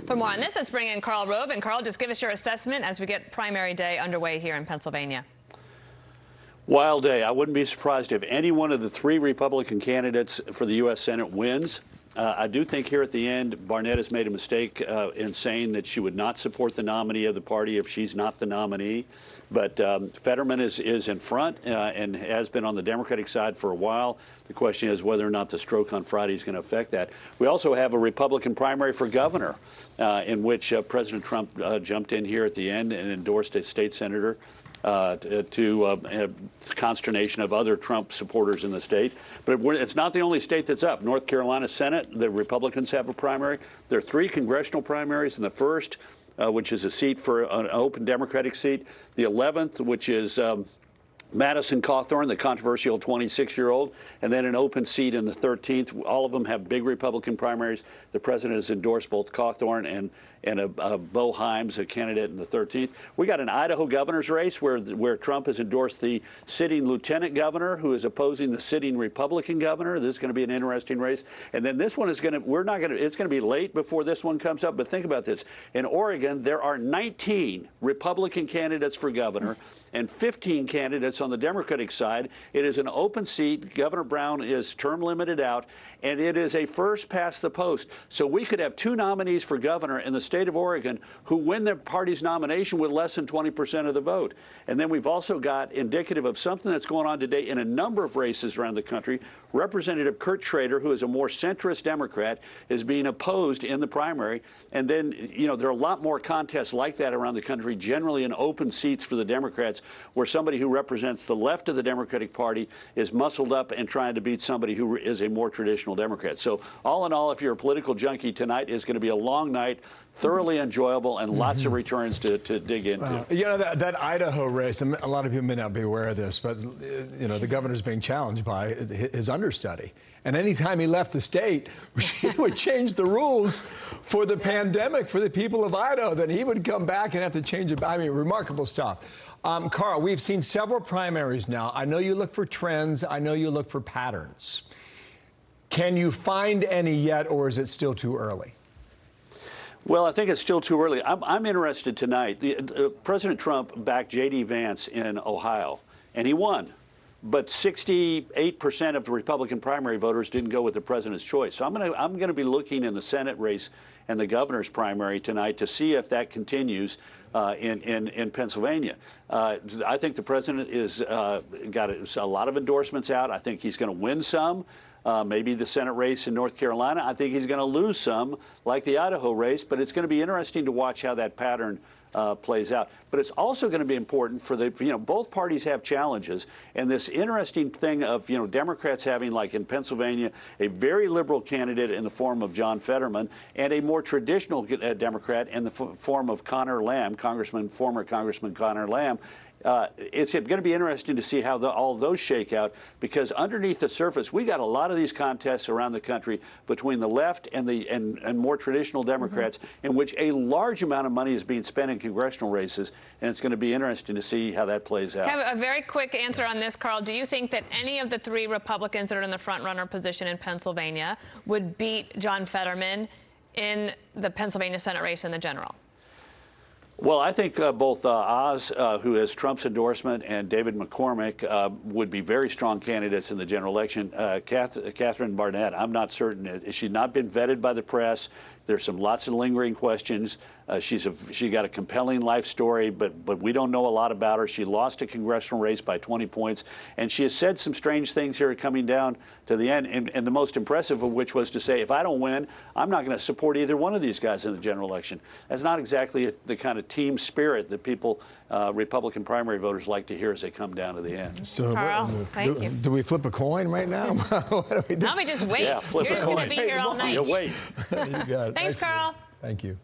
For more on this, let's bring in Karl Rove. And Karl, just give us your assessment as we get primary day underway here in Pennsylvania. Wild day. I wouldn't be surprised if any one of the three Republican candidates for the U.S. Senate wins. I do think here at the end, Barnette has made a mistake in saying that she would not support the nominee of the party if she's not the nominee. But Fetterman is in front and has been on the Democratic side for a while. The question is whether or not the stroke on Friday is going to affect that. We also have a Republican primary for governor in which President Trump jumped in here at the end and endorsed a state senator to consternation of other Trump supporters in the state. But it's not the only state that's up. North Carolina Senate, the Republicans have a primary. There are three congressional primaries, and the first, which is a seat for an open Democratic seat. The 11th, which is Madison Cawthorn, the controversial 26-year-old, and then an open seat in the 13th. All of them have big Republican primaries. The president has endorsed both Cawthorn and Bo Himes, a candidate in the 13th. We got an Idaho governor's race where Trump has endorsed the sitting lieutenant governor who is opposing the sitting Republican governor. This is going to be an interesting race. And then this one is going to, it's going to be late before this one comes up. But think about this. In Oregon, there are 19 Republican candidates for governor and 15 candidates on the Democratic side. It is an open seat. Governor Brown is term limited out, and it is a first past the post. So we could have two nominees for governor in the state of Oregon who win their party's nomination with less than 20% of the vote. And then we've also got indicative of something that's going on today in a number of races around the country. Representative Kurt Schrader, who is a more centrist Democrat, is being opposed in the primary. And then, you know, there are a lot more contests like that around the country, generally in open seats for the Democrats, where somebody who represents the left of the Democratic Party is muscled up and trying to beat somebody who is a more traditional Democrat. So all in all, if you're a political junkie, tonight is going to be a long night, thoroughly enjoyable, and lots of returns to dig into. You know, that Idaho race, a lot of you may not be aware of this, but, you know, the governor's being challenged by his understudy. And anytime he left the state, he would change the rules for the pandemic for the people of Idaho. Then he would come back and have to change it. I mean, remarkable stuff. Karl, we've seen several primaries now. I know you look for trends. I know you look for patterns. Can you find any yet, or is it still too early? Well, I think it's still too early. I'm interested tonight. President Trump backed J.D. Vance in Ohio, and he won. But 68% of the Republican primary voters didn't go with the president's choice. So I'm going to be looking in the Senate race and the governor's primary tonight to see if that continues in Pennsylvania. I think the president is got a lot of endorsements out. I think he's going to win some. Maybe the Senate race in North Carolina. I think he's going to lose some, like the Idaho race, but it's going to be interesting to watch how that pattern plays out. But it's also going to be important for both parties have challenges, and this interesting thing of, Democrats having, like in Pennsylvania, a very liberal candidate in the form of John Fetterman and a more traditional Democrat in the form of Connor Lamb, former Congressman Connor Lamb. It's going to be interesting to see how all those shake out, because underneath the surface, we got a lot of these contests around the country between the left and more traditional Democrats, in which a large amount of money is being spent in congressional races, and it's going to be interesting to see how that plays out. I have a very quick answer on this, Karl. Do you think that any of the three Republicans that are in the front-runner position in Pennsylvania would beat John Fetterman in the Pennsylvania Senate race in the general? Well, I think both Oz, who has Trump's endorsement, and David McCormick would be very strong candidates in the general election. Catherine Barnette, I'm not certain. She's not been vetted by the press. There's lots of lingering questions. She got a compelling life story, but we don't know a lot about her. She lost a congressional race by 20 points, and she has said some strange things here coming down to the end, and the most impressive of which was to say, if I don't win, I'm not going to support either one of these guys in the general election. That's not exactly the kind of team spirit that people, Republican primary voters, like to hear as they come down to the end. So, Karl, thank you. Do we flip a coin right now? What do we do? Now we just wait. Yeah, flip You're a just coin. going to be here all night. You wait. You got it. Thanks, Karl. Thank you.